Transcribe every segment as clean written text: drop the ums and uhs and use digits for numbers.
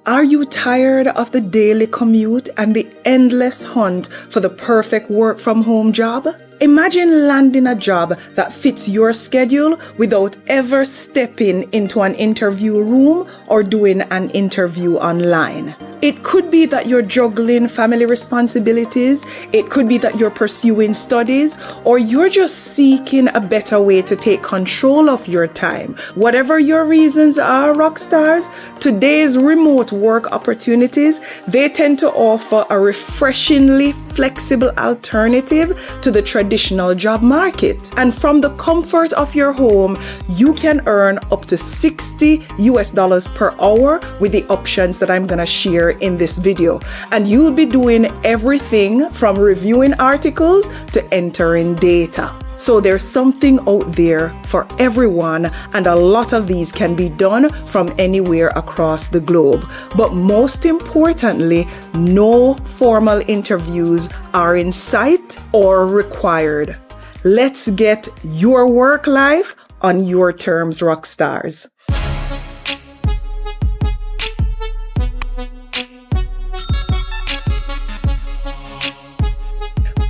Are you tired of the daily commute and the endless hunt for the perfect work from home job? Imagine landing a job that fits your schedule without ever stepping into an interview room or doing an interview online. It could be that you're juggling family responsibilities, it could be that you're pursuing studies, or you're just seeking a better way to take control of your time. Whatever your reasons are, rock stars, today's remote work opportunities, they tend to offer a refreshingly flexible alternative to the traditional job market. And from the comfort of your home, you can earn up to $60 per hour with the options that I'm gonna share in this video. And you'll be doing everything from reviewing articles to entering data. So there's something out there for everyone, and a lot of these can be done from anywhere across the globe. But most importantly, no formal interviews are in sight or required. Let's get your work life on your terms, rock stars.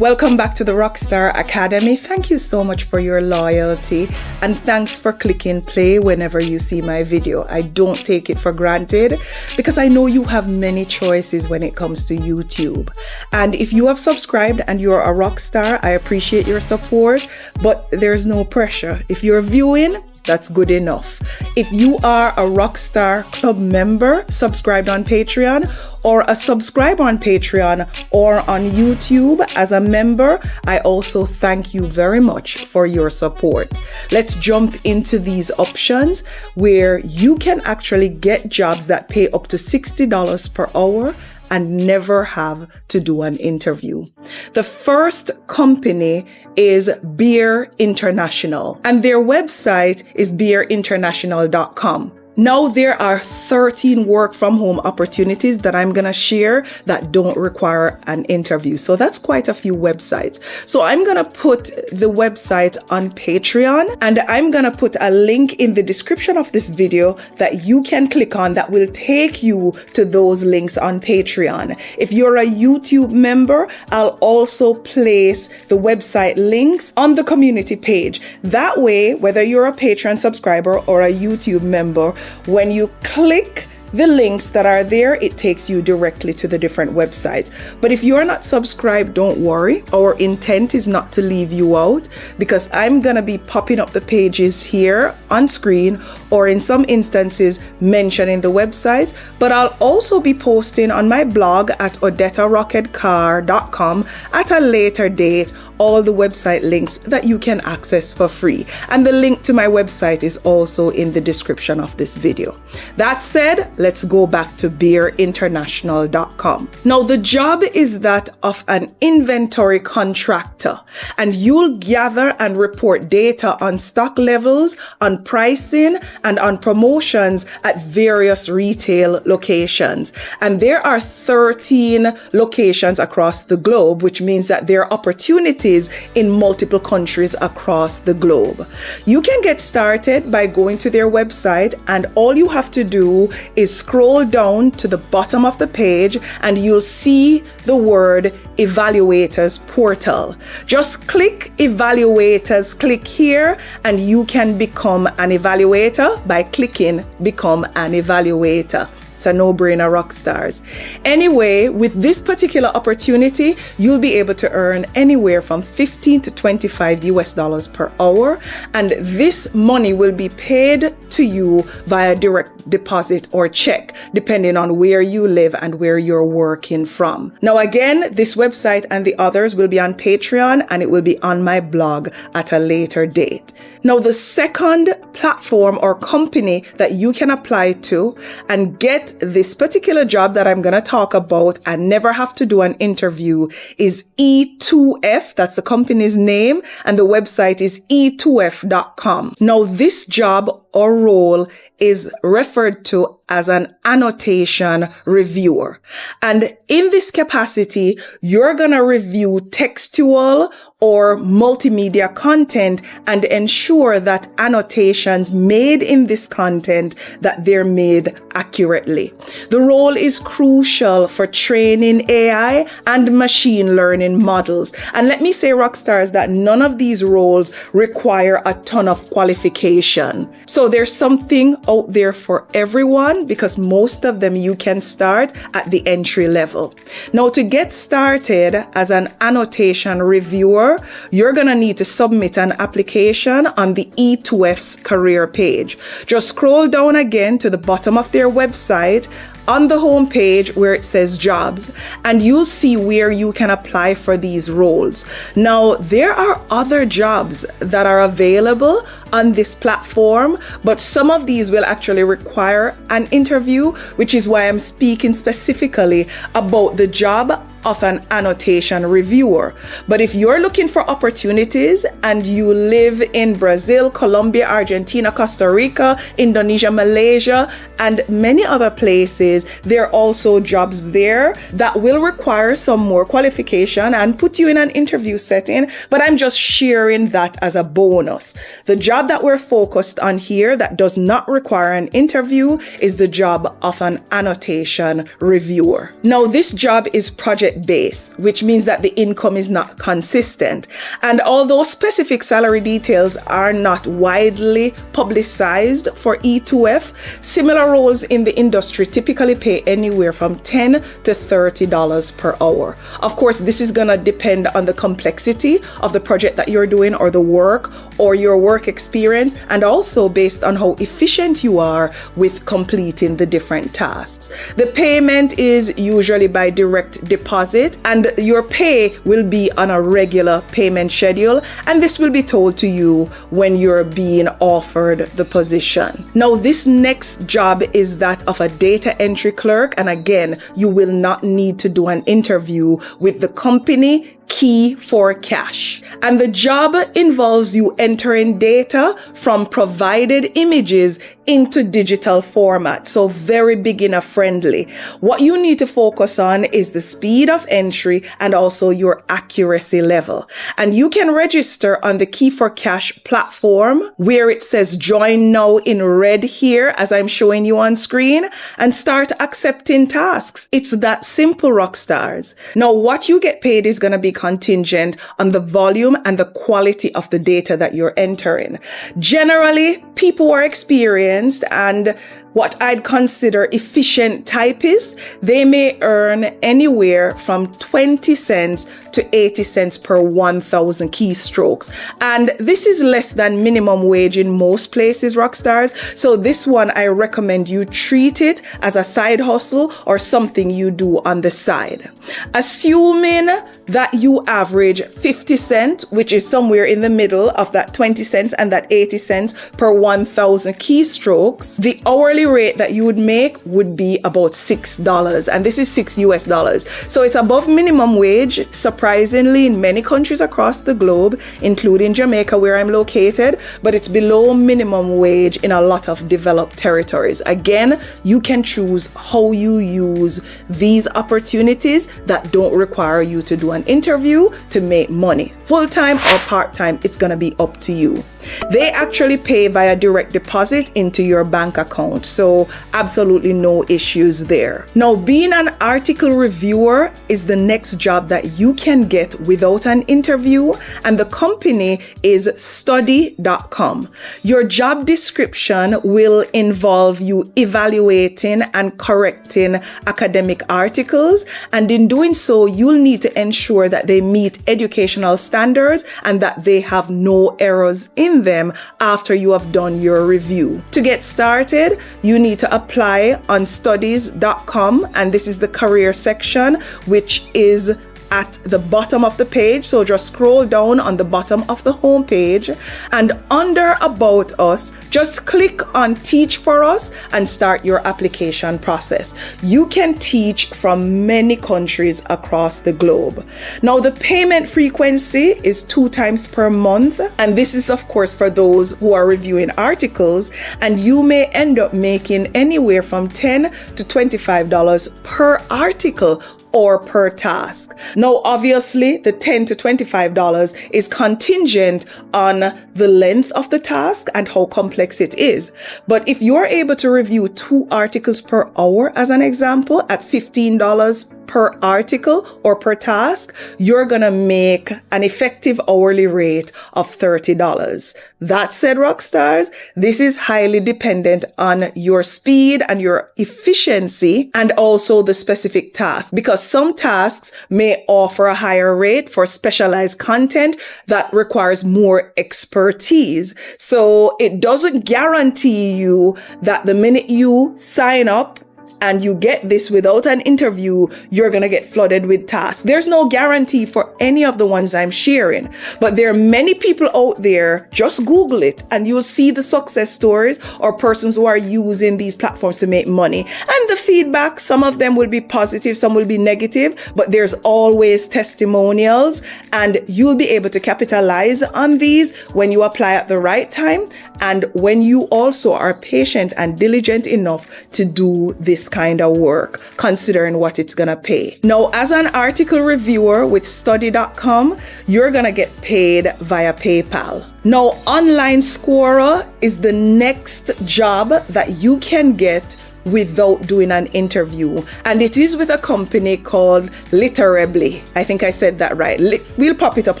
Welcome back to the Rockstar Academy. Thank you so much for your loyalty, and thanks for clicking play whenever you see my video. I don't take it for granted because I know you have many choices when it comes to YouTube. And if you have subscribed and you're a rock star, I appreciate your support, but there's no pressure. If you're viewing, that's good enough. If you are a Rockstar Club member, subscribed on Patreon, or a subscriber on Patreon or on YouTube as a member, I also thank you very much for your support. Let's jump into these options where you can actually get jobs that pay up to $60 per hour and never have to do an interview. The first company is Beer International, and their website is beerinternational.com. Now there are 13 work from home opportunities that I'm gonna share that don't require an interview. So that's quite a few websites. So I'm gonna put the website on Patreon, and I'm gonna put a link in the description of this video that you can click on that will take you to those links on Patreon. If you're a YouTube member, I'll also place the website links on the community page. That way, whether you're a Patreon subscriber or a YouTube member, when you click the links that are there, it takes you directly to the different websites. But if you're not subscribed, don't worry. Our intent is not to leave you out, because I'm gonna be popping up the pages here on screen, or in some instances mentioning the websites. But I'll also be posting on my blog at odettarocketcar.com at a later date all the website links that you can access for free. And the link to my website is also in the description of this video. That said, let's go back to beerinternational.com. Now, the job is that of an inventory contractor, and you'll gather and report data on stock levels, on pricing, and on promotions at various retail locations. And there are 13 locations across the globe, which means that there are opportunities in multiple countries across the globe. You can get started by going to their website, and all you have to do is scroll down to the bottom of the page and you'll see the word Evaluators Portal. Just click Evaluators, click here, and you can become an evaluator by clicking Become an Evaluator. It's a no-brainer, rock stars. Anyway, with this particular opportunity, you'll be able to earn anywhere from $15 to $25 per hour, and this money will be paid to you via direct deposit or check, depending on where you live and where you're working from. Now again, this website and the others will be on Patreon, and it will be on my blog at a later date. Now, the second platform or company that you can apply to and get this particular job that I'm going to talk about and never have to do an interview is E2F. That's the company's name, and the website is e2f.com. Now, this job or role is referred to as an annotation reviewer. And in this capacity, you're going to review textual or multimedia content and ensure that annotations made in this content, that they're made accurately. The role is crucial for training AI and machine learning models. And let me say, Rockstars, that none of these roles require a ton of qualification. So there's something out there for everyone, because most of them you can start at the entry level. Now, to get started as an annotation reviewer, you're going to need to submit an application on the E2F's career page. Just scroll down again to the bottom of their website on the home page where it says jobs, and you'll see where you can apply for these roles. Now, there are other jobs that are available on this platform, but some of these will actually require an interview, which is why I'm speaking specifically about the job of an annotation reviewer. But if you're looking for opportunities and you live in Brazil, Colombia, Argentina, Costa Rica, Indonesia, Malaysia, and many other places, there are also jobs there that will require some more qualification and put you in an interview setting. But I'm just sharing that as a bonus. The job that we're focused on here that does not require an interview is the job of an annotation reviewer. Now, this job is project-based, which means that the income is not consistent. And although specific salary details are not widely publicized for E2F, similar roles in the industry typically pay anywhere from $10 to $30 per hour. Of course, this is going to depend on the complexity of the project that you're doing, or the work, or your work experience, and also based on how efficient you are with completing the different tasks. The payment is usually by direct deposit, and your pay will be on a regular payment schedule, and this will be told to you when you're being offered the position. Now, this next job is that of a data entry clerk, and again, you will not need to do an interview with the company Key4Cash. And the job involves you entering data from provided images into digital format, so very beginner friendly. What you need to focus on is the speed of entry and also your accuracy level. And you can register on the Key4Cash platform where it says join now in red here, as I'm showing you on screen, and start accepting tasks. It's that simple, Rockstars. Now, what you get paid is going to be contingent on the volume and the quality of the data that you're entering. Generally, people who are experienced and what I'd consider efficient typists, they may earn anywhere from 20 cents to 80 cents per 1,000 keystrokes. And this is less than minimum wage in most places, Rockstars. So this one, I recommend you treat it as a side hustle or something you do on the side. Assuming that you average 50 cents, which is somewhere in the middle of that 20 cents and that 80 cents per 1,000 keystrokes, the hourly rate that you would make would be about $6, and this is $6 US. So it's above minimum wage, surprisingly, in many countries across the globe, including Jamaica, where I'm located, but it's below minimum wage in a lot of developed territories. Again, you can choose how you use these opportunities that don't require you to do an interview to make money. Full-time or part-time, it's gonna be up to you. They actually pay via direct deposit into your bank account, so absolutely no issues there. Now, being an article reviewer is the next job that you can get without an interview, and the company is Study.com. Your job description will involve you evaluating and correcting academic articles, and in doing so, you'll need to ensure that they meet educational standards and that they have no errors in them after you have done your review. To get started, you need to apply on studies.com, and this is the career section, which is at the bottom of the page. So just scroll down on the bottom of the home page, and under About Us, just click on Teach for Us and start your application process. You can teach from many countries across the globe. Now, the payment frequency is 2 times per month, and this is of course for those who are reviewing articles, and you may end up making anywhere from $10 to $25 per article or per task. Now, obviously, the $10 to $25 is contingent on the length of the task and how complex it is. But if you're able to review 2 articles per hour, as an example, at $15 per article or per task, you're gonna make an effective hourly rate of $30. That said, Rockstars, this is highly dependent on your speed and your efficiency and also the specific task, because some tasks may offer a higher rate for specialized content that requires more expertise. So it doesn't guarantee you that the minute you sign up and you get this without an interview, you're going to get flooded with tasks. There's no guarantee for any of the ones I'm sharing, but there are many people out there. Just Google it and you'll see the success stories or persons who are using these platforms to make money. And the feedback, some of them will be positive, some will be negative, but there's always testimonials, and you'll be able to capitalize on these when you apply at the right time and when you also are patient and diligent enough to do this kind of work, considering what it's gonna pay. Now, as an article reviewer with study.com, you're gonna get paid via PayPal. Now, Online Scorer is the next job that you can get without doing an interview, and it is with a company called Literably. I think I said that right. We'll pop it up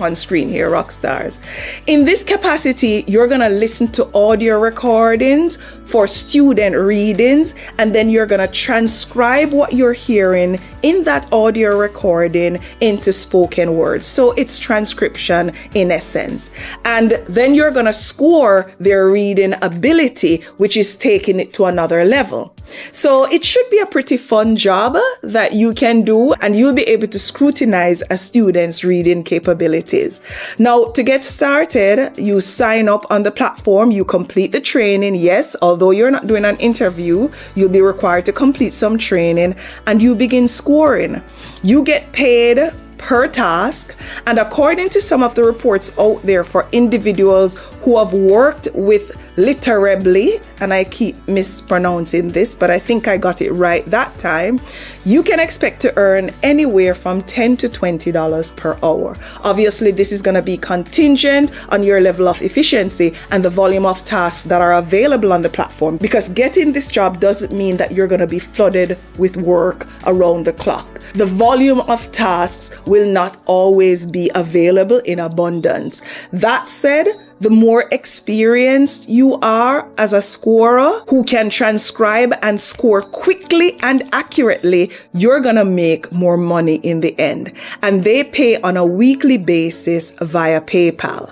on screen here, Rockstars. In this capacity, you're gonna listen to audio recordings for student readings, and then you're gonna transcribe what you're hearing in that audio recording into spoken words. So it's transcription in essence. And then you're gonna score their reading ability, which is taking it to another level. So it should be a pretty fun job that you can do, and you'll be able to scrutinize a student's reading capabilities. Now, to get started, you sign up on the platform, you complete the training. Yes, although you're not doing an interview, you'll be required to complete some training, and you begin scoring. You get paid per task, and according to some of the reports out there for individuals who have worked with Literably, and I keep mispronouncing this, but I think I got it right that time, you can expect to earn anywhere from $10 to $20 per hour. Obviously, this is going to be contingent on your level of efficiency and the volume of tasks that are available on the platform, because getting this job doesn't mean that you're going to be flooded with work around the clock. The volume of tasks will not always be available in abundance. That said, the more experienced you are as a scorer who can transcribe and score quickly and accurately, you're gonna make more money in the end. And they pay on a weekly basis via PayPal.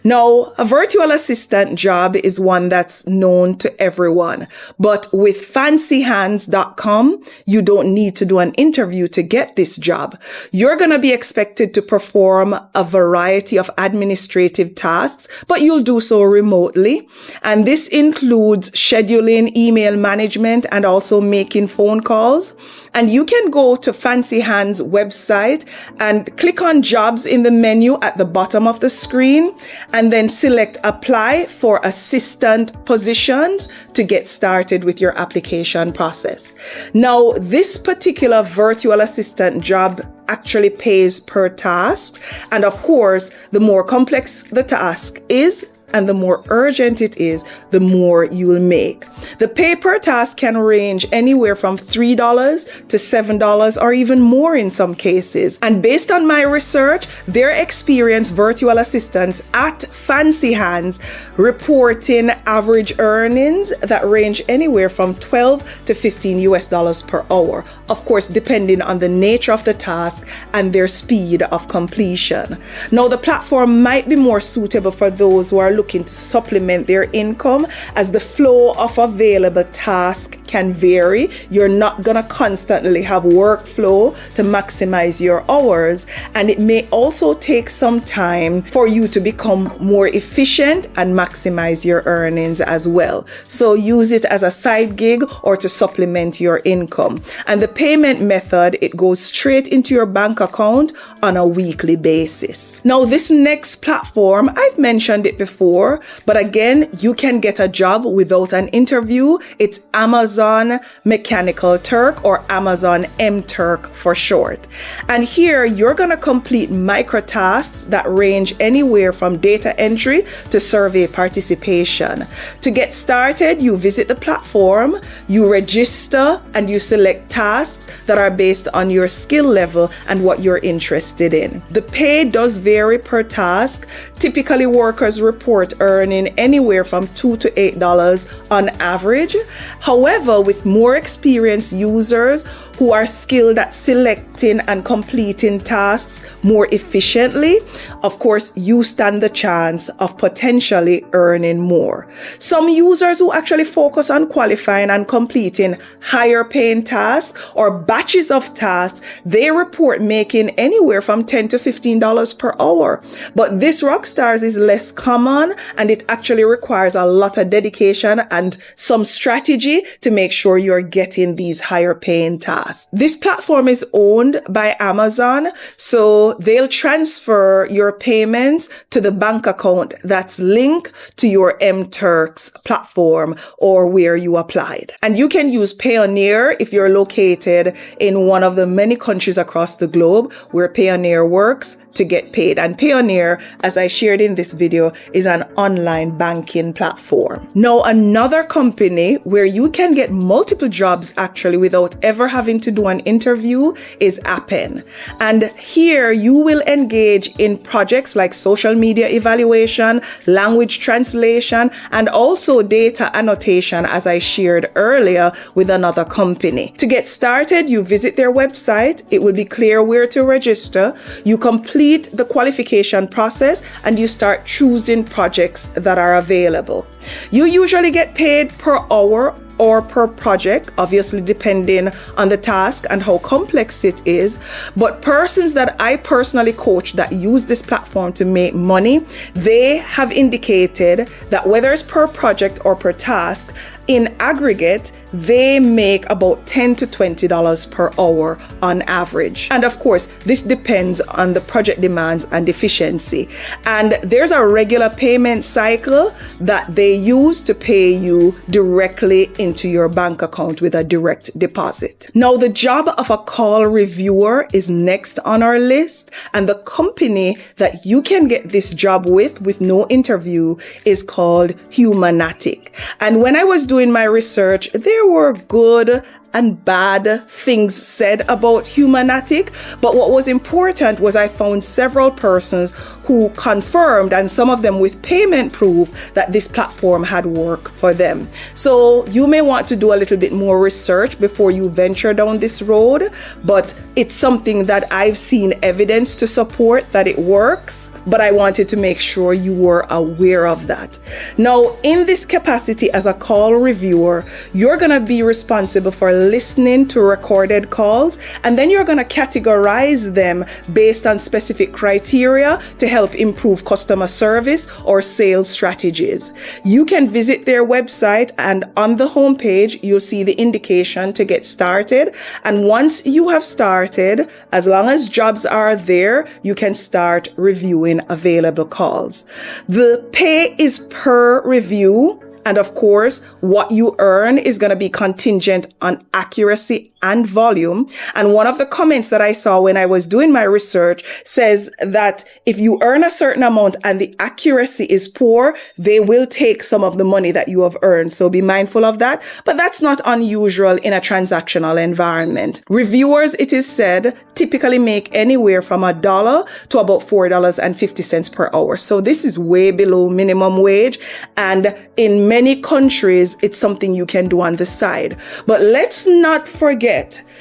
Now, a virtual assistant job is one that's known to everyone, but with fancyhands.com, you don't need to do an interview to get this job. You're going to be expected to perform a variety of administrative tasks, but you'll do so remotely. And this includes scheduling, email management, and also making phone calls. And you can go to Fancy Hands website and click on jobs in the menu at the bottom of the screen, and then select apply for assistant positions to get started with your application process. Now, this particular virtual assistant job actually pays per task. And of course, the more complex the task is, and the more urgent it is, the more you will make. The pay per task can range anywhere from $3 to $7 or even more in some cases. And based on my research, their experienced virtual assistants at Fancy Hands reporting average earnings that range anywhere from $12 to $15 per hour. Of course, depending on the nature of the task and their speed of completion. Now, the platform might be more suitable for those who are looking to supplement their income, as the flow of available tasks can vary. You're not going to constantly have workflow to maximize your hours, and it may also take some time for you to become more efficient and maximize your earnings as well. So use it as a side gig or to supplement your income. And the payment method, it goes straight into your bank account on a weekly basis. Now, this next platform, I've mentioned it before, but again, you can get a job without an interview. It's Amazon Mechanical Turk, or Amazon MTurk for short. And here you're going to complete micro tasks that range anywhere from data entry to survey participation. To get started, you visit the platform, you register, and you select tasks that are based on your skill level and what you're interested in. The pay does vary per task. Typically, workers report earning anywhere from $2 to $8 on average. However, with more experienced users who are skilled at selecting and completing tasks more efficiently, of course, you stand the chance of potentially earning more. Some users who actually focus on qualifying and completing higher paying tasks or batches of tasks, they report making anywhere from $10 to $15 per hour. But this Rockstars is less common, and it actually requires a lot of dedication and some strategy to make sure you're getting these higher paying tasks. This platform is owned by Amazon, so they'll transfer your payments to the bank account that's linked to your MTurk's platform or where you applied. And you can use Payoneer if you're located in one of the many countries across the globe where Payoneer works to get paid. And Payoneer, as I shared in this video, is an online banking platform. Now, another company where you can get multiple jobs actually without ever having to do an interview is Appen. And here you will engage in projects like social media evaluation, language translation, and also data annotation, as I shared earlier with another company. To get started, you visit their website. It will be clear where to register. You complete the qualification process and you start choosing projects that are available. You usually get paid per hour or per project, obviously depending on the task and how complex it is. But persons that I personally coach that use this platform to make money, they have indicated that whether it's per project or per task, in aggregate, they make about $10 to $20 per hour on average. And of course, this depends on the project demands and efficiency. And there's a regular payment cycle that they use to pay you directly into your bank account with a direct deposit. Now, the job of a call reviewer is next on our list. And the company that you can get this job with no interview is called Humanatic. And when I was doing my research, there were good and bad things said about Humanatic, but what was important was I found several persons who confirmed, and some of them with payment proof, that this platform had worked for them. So you may want to do a little bit more research before you venture down this road, but it's something that I've seen evidence to support that it works, but I wanted to make sure you were aware of that. Now, in this capacity as a call reviewer, you're going to be responsible for listening to recorded calls, and then you're going to categorize them based on specific criteria to help improve customer service or sales strategies. You can visit their website, and on the homepage, you'll see the indication to get started. And once you have started, as long as jobs are there, you can start reviewing available calls. The pay is per review. And of course, what you earn is going to be contingent on accuracy and volume. And one of the comments that I saw when I was doing my research says that if you earn a certain amount and the accuracy is poor, they will take some of the money that you have earned. So be mindful of that. But that's not unusual in a transactional environment. Reviewers, it is said, typically make anywhere from $1 to about $4.50 per hour. So this is way below minimum wage. And in many countries, it's something you can do on the side. But let's not forget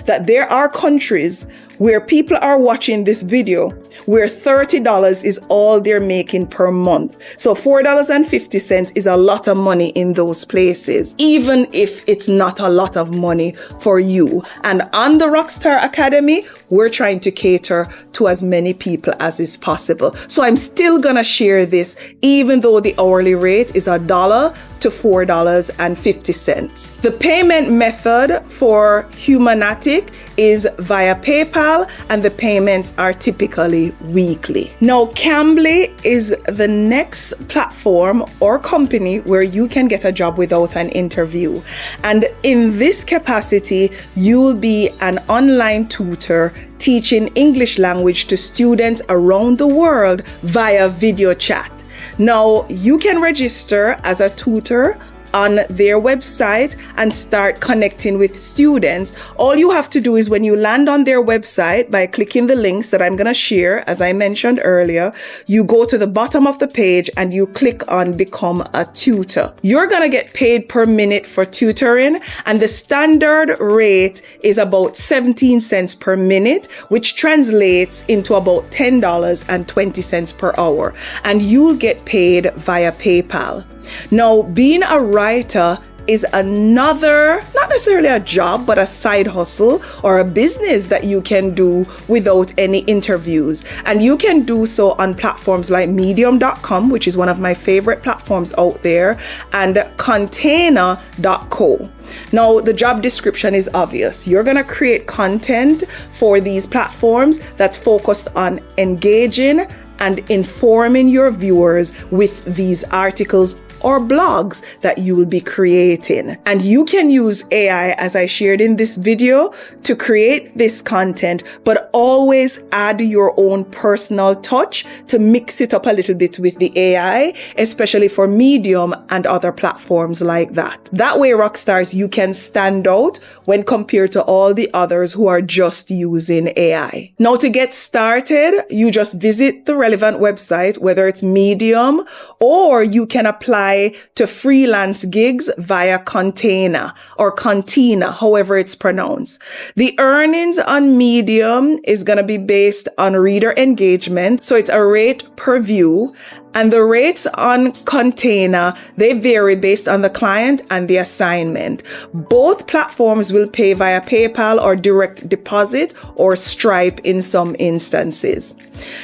that there are countries where people are watching this video, where $30 is all they're making per month. So $4.50 is a lot of money in those places, even if it's not a lot of money for you. And on the Rockstar Academy, we're trying to cater to as many people as is possible. So I'm still gonna share this, even though the hourly rate is $1 to $4.50. The payment method for Humanatic is via PayPal, and the payments are typically weekly. Now, Cambly is the next platform or company where you can get a job without an interview. And in this capacity, you'll be an online tutor teaching English language to students around the world via video chat. Now, you can register as a tutor on their website and start connecting with students. All you have to do is when you land on their website by clicking the links that I'm going to share, as I mentioned earlier, you go to the bottom of the page and you click on Become a Tutor. You're going to get paid per minute for tutoring, and the standard rate is about 17 cents per minute, which translates into about $10.20 per hour, and you'll get paid via PayPal. Now, being a writer is another, not necessarily a job, but a side hustle or a business that you can do without any interviews. And you can do so on platforms like medium.com, which is one of my favorite platforms out there, and container.co. Now, the job description is obvious. You're going to create content for these platforms that's focused on engaging and informing your viewers with these articles or blogs that you will be creating. And you can use AI, as I shared in this video, to create this content, but always add your own personal touch to mix it up a little bit with the AI, especially for Medium and other platforms like that. That way, Rockstars, you can stand out when compared to all the others who are just using AI. Now, to get started, you just visit the relevant website, whether it's Medium, or you can apply to freelance gigs via Container or Contina, however it's pronounced. The earnings on Medium is going to be based on reader engagement, so it's a rate per view. And the rates on Container, they vary based on the client and the assignment. Both platforms will pay via PayPal or direct deposit or Stripe in some instances.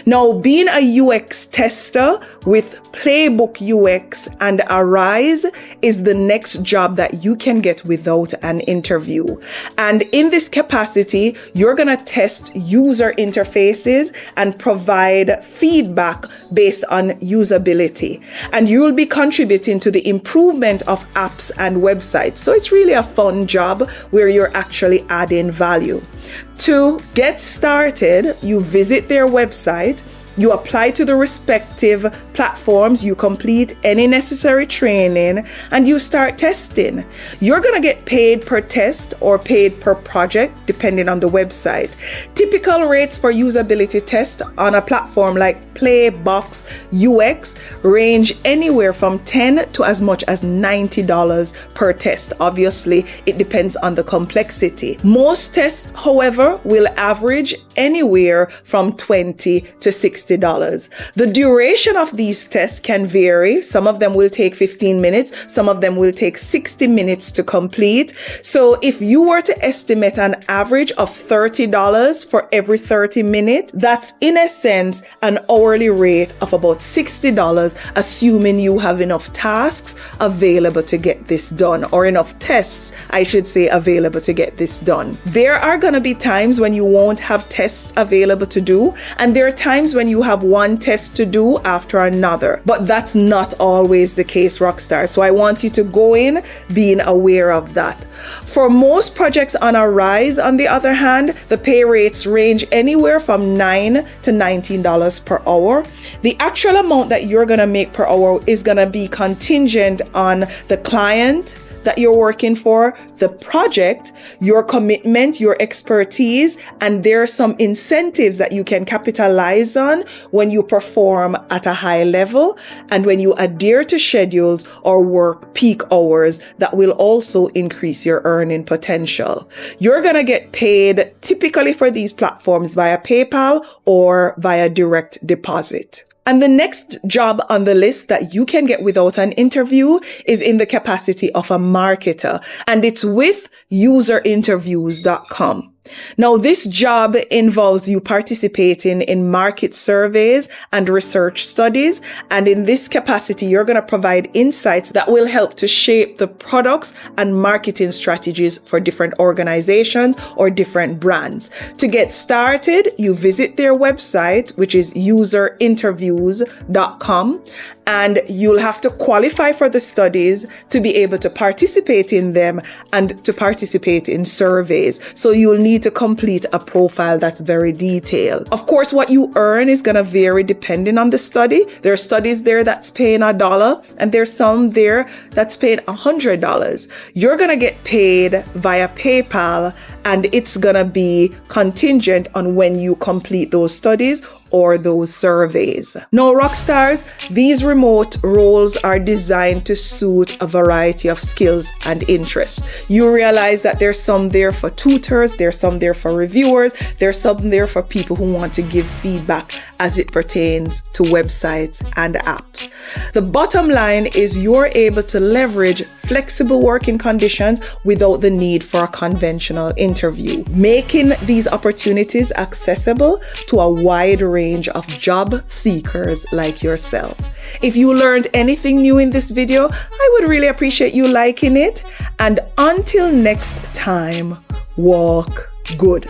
Now, being a UX tester with Playbook UX and Arise is the next job that you can get without an interview. And in this capacity, you're going to test user interfaces and provide feedback based on usability. And you'll be contributing to the improvement of apps and websites. So it's really a fun job where you're actually adding value. To get started, you visit their website, you apply to the respective platforms, you complete any necessary training, and you start testing. You're going to get paid per test or paid per project, depending on the website. Typical rates for usability tests on a platform like Playbox UX range anywhere from $10 to as much as $90 per test. Obviously, it depends on the complexity. Most tests, however, will average anywhere from $20 to $60. The duration of these tests can vary. Some of them will take 15 minutes. Some of them will take 60 minutes to complete. So if you were to estimate an average of $30 for every 30 minutes, that's in a sense an hourly rate of about $60, assuming you have enough tasks available to get this done, or enough tests, I should say, available to get this done. There are going to be times when you won't have tests available to do, and there are times when you have one test to do after another, but that's not always the case, Rockstar. So I want you to go in being aware of that. For most projects on Arise, on the other hand, the pay rates range anywhere from $9 to $19 per hour. The actual amount that you're going to make per hour is going to be contingent on the client, that you're working for, the project, your commitment, your expertise, and there are some incentives that you can capitalize on when you perform at a high level and when you adhere to schedules or work peak hours that will also increase your earning potential. You're going to get paid typically for these platforms via PayPal or via direct deposit. And the next job on the list that you can get without an interview is in the capacity of a marketer, and it's with userinterviews.com. Now, this job involves you participating in market surveys and research studies. And in this capacity, you're going to provide insights that will help to shape the products and marketing strategies for different organizations or different brands. To get started, you visit their website, which is userinterviews.com. And you'll have to qualify for the studies to be able to participate in them and to participate in surveys. So you'll need to complete a profile that's very detailed. Of course, what you earn is going to vary depending on the study. There are studies there that's paying $1 and there's some there that's paying $100. You're going to get paid via PayPal and it's going to be contingent on when you complete those studies or those surveys. Now, Rockstars, these remote roles are designed to suit a variety of skills and interests. You realize that there's some there for tutors, there's some there for reviewers, there's some there for people who want to give feedback as it pertains to websites and apps. The bottom line is you're able to leverage flexible working conditions without the need for a conventional interview, making these opportunities accessible to a wide range of job seekers like yourself. If you learned anything new in this video, I would really appreciate you liking it. And until next time, walk good.